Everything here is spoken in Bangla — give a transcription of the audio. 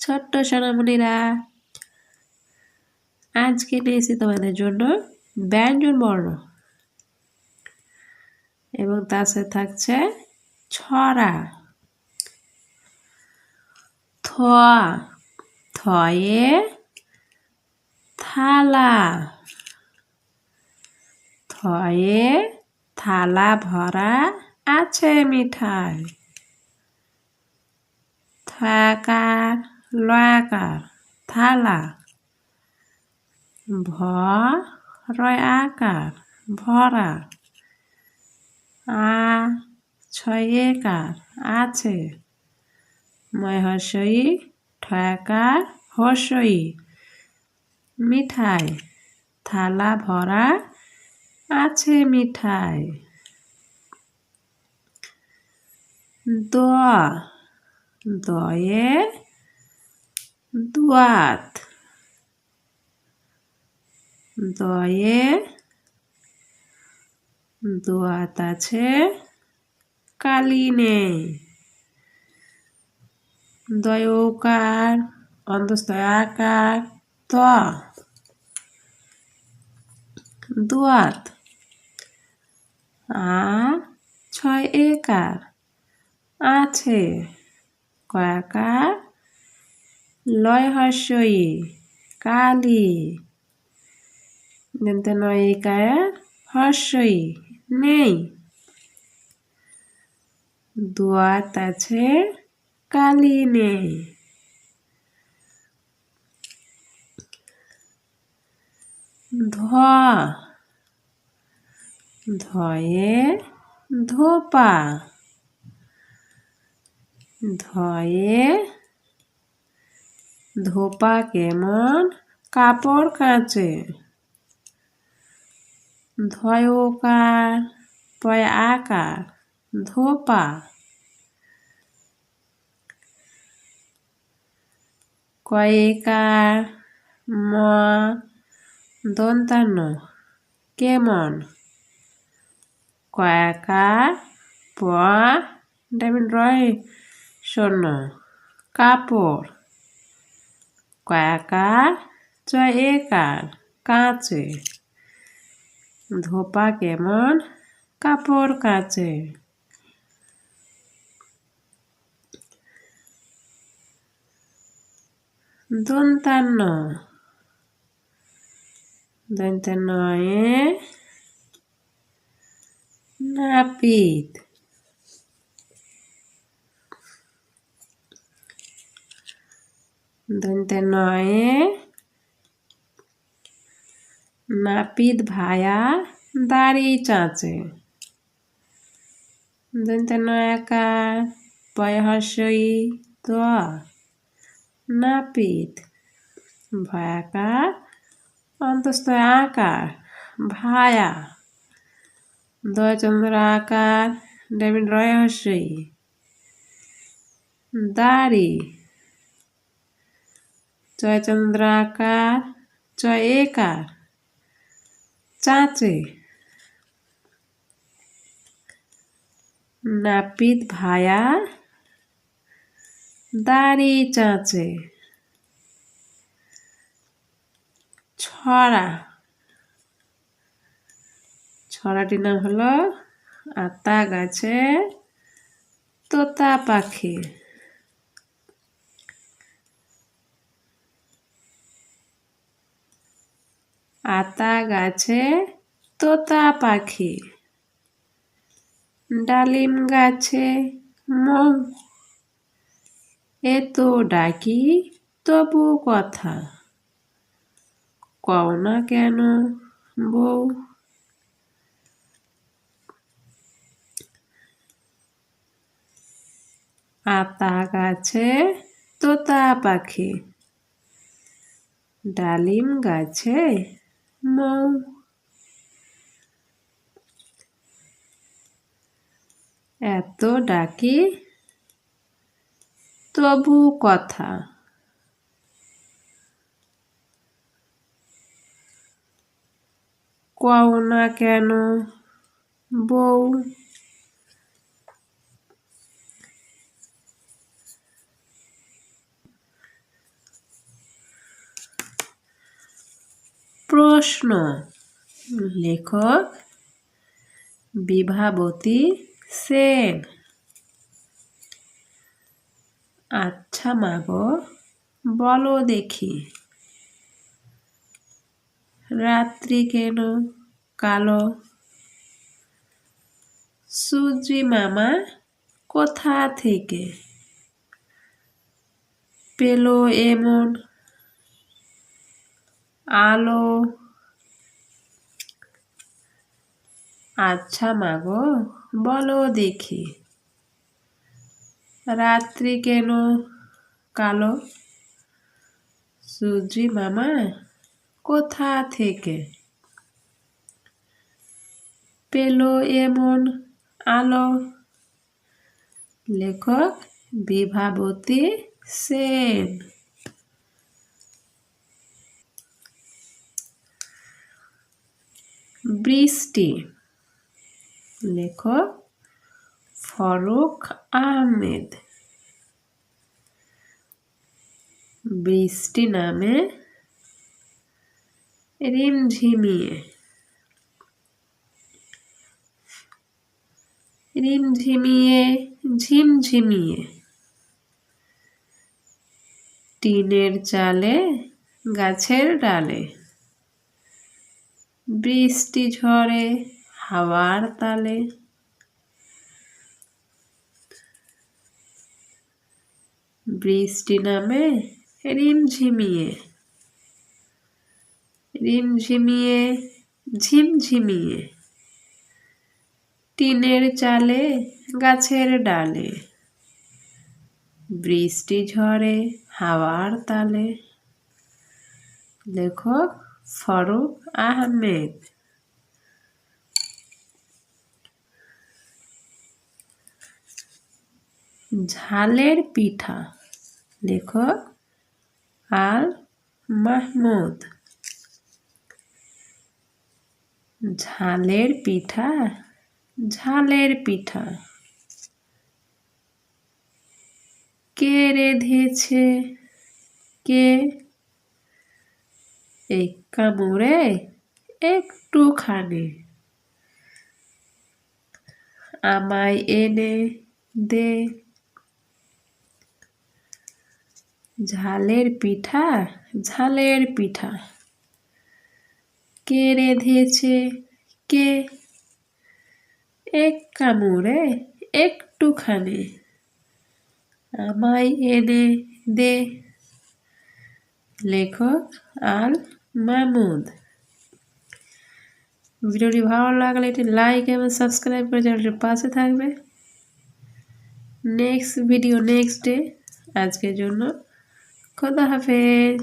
ছোট্ট সোনামণিরা, আজকে নিয়েছি তোমাদের জন্য ব্যঞ্জন বর্ণ এবং তার সাথে থাকছে ছড়া। থ, থয়ে থালা, থয়ে থালা ভরা আছে মিঠাই। থাকার লয়াকার থালা, ভ রয় আকার ভরা, আ ছয়েকার আছে, ময় হর্ষই ঠয়াকার হর্ষই মিঠাই। থালা ভরা আছে মিঠাই। দ, দয়ে দুয়াত, দয়ে দুয়াত আছে কালি নেই। দয়কার অন্তস্তয়াকার ত, দুয়াত। আ ছয় একার আছে, কয়াকার লয় হর্ষই কালি, দন্তে নয় একার হর্ষই নেই। দুয়াত আছে কালি নেই। ধ, ধয়ে ধোপা, ধয়ে ধোপা কেমন কাপড় কাচে। ধয়কার পয় আকার ধোপা, কয়েকার ম দন্তান্ন কেমন, কয়াকার প ডাবিন রয় শূন্য কাপড়, কয়াকার চয় একার কাচে, ধোপা কেমন কাপড় কাচে। দন্তান্ন, দন্তে নয়ে নাপিত, দন্তে নয়ে নাপিত ভায়া দাড়ি চাঁচে। দন্তে নয়াকার পয় হর্ষই ত, নাপিত। ভয়াকার অন্তস্থ আকার ভায়া, দয় চন্দ্র আকার ডাবিন রয় হর্ষই দাড়ি, চয় চন্দ্র আকার চয় একার চাঁচে। নাপিত ভায়া দাড়ি চাঁচে। ছড়া, ছড়াটির নাম হলো আতা গাছে তোতা পাখি। আতা গাছে তোতা পাখি, ডালিম গাছে মৌ, এত ডাকি তবু কথা, কও না কেন বউ। আতা গাছে তোতা পাখি, ডালিম গাছে মৌ, এত ডাকি তবু কথা, কও না কেন বউ। প্রশ্ন। লেখক বিভাবতী সেন। আচ্ছা মাগো বলো দেখি, রাত্রি কেন কালো? সুজি মামা কোথা থেকে পেলো এমন আলো? আচ্ছা মাগো বলো দেখি, রাত্রি কেন কালো? সুজি মামা কোথা থেকে পেলো এমন আলো? লেখক বিভাবতী সেন। বৃষ্টি। লেখক ফারুক আহমেদ। বৃষ্টি নামে রিমঝিমিয়ে, রিমঝিমিয়ে ঝিমঝিমিয়ে, টিনের চালে গাছের ডালে, বৃষ্টি ঝরে হাওয়ার তালে। বৃষ্টি নামে রিমঝিমিয়ে, রিমঝিমিয়ে ঝিমঝিমিয়ে, টিনের চালে গাছের ডালে, বৃষ্টি ঝরে হাওয়ার তালে। লেখক ফারুক আহমেদ। ঝালের পিঠা। লেখক আল মাহমুদ। ঝালের পিঠা, ঝালের পিঠা, কে রেঁধেছে কে? এক কামড়ে একটুখানি আমায় এনে দে। ঝালের পিঠা, ঝালের পিঠা, কে রেঁধেছে কে? এক কামড়ে একটুখানি আমায় এনে দে। লেখক আল মাহমুদ। ভিডিওটি ভালো লাগলে এটি লাইক এবং সাবস্ক্রাইব করে চ্যানেলটির পাশে থাকবে। Next video next day. আজকের জন্য খোদা হাফেজ।